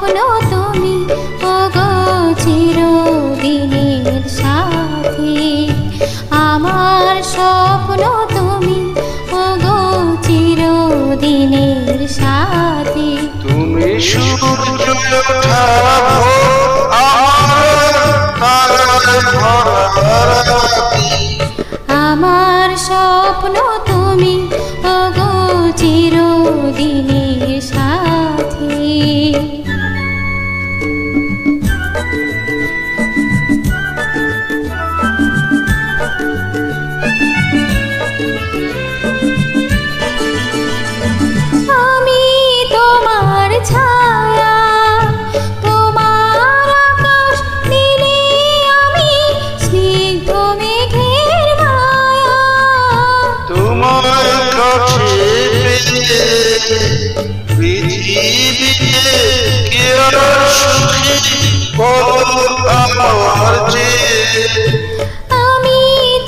স্বপ্ন তুমি ওগো চিরদিনের সাথী, আমার স্বপ্ন তুমি ওগো চিরদিনের সাথী। তুমি সূর্য ওঠা আমার স্বপ্ন তুমি ওগো চিরদিনের সাথী। আমি তোমার ছায়া, তোমার আকাশ নীলে, আমি স্নিগ্ধ মেঘের মায়া। তোমার কাছে পেয়ে পৃথিবীতে কে আর সুখী বলো আমার চেয়ে। আমি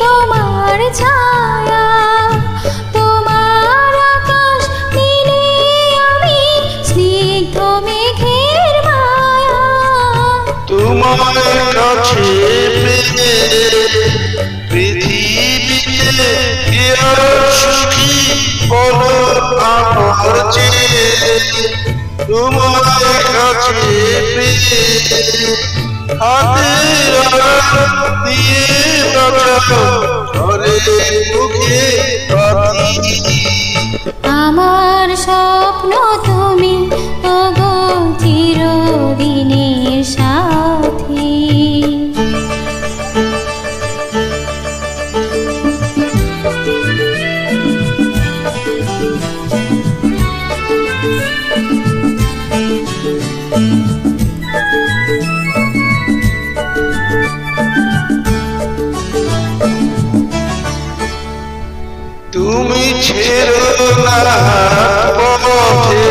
তোমার ছায়া, তোমার আকাশ নীলে, আমি স্নিগ্ধ মেঘের মায়া। তোমার কাছে পেয়ে পৃথিবীতে কে আর সুখী বলো আমার চেয়ে। তোমার কাছে পেয়ে হাতের আড়াল দিয়ে বাঁচাও ঘরে মুখে বাঁধি। আমার স্বপ্ন তুমি ওগো চিরদিনের সাথী। তুমি ছেড়ো না পথে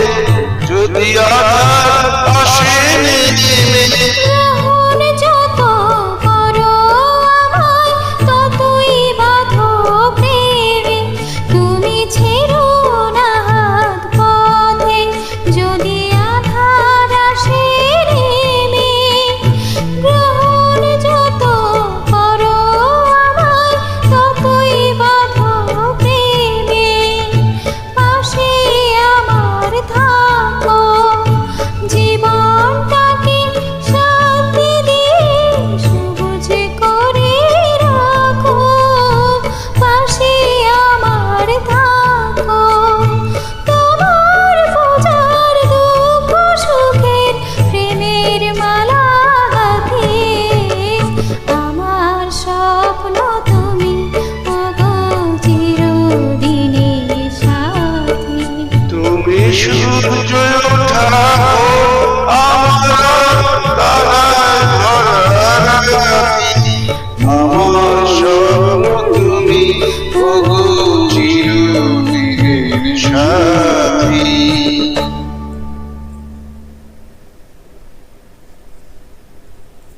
যদি আধার আসে নেমে। গ্রহণ যত করো আমায় ততই বাঁধো প্রেমে, তুমি ছেড়ো না হাত পথে যদি আধার আসে নেমে। গ্রহণ যত করো আমায় ততই বাঁধো প্রেমে, পাশে আমার থাকো, জীবনটাকে শান্তি দিয়ে সবুজ করে রাখো। পাশে আমার থাকো, তোমার পূজার দুঃখ সুখের প্রেমের মালা হাতে। আমার স্বপ্ন তুমি ওগো চিরদিনের সাথী। তুমি সূর্য ওঠা আমার স্বপ্ন তুমি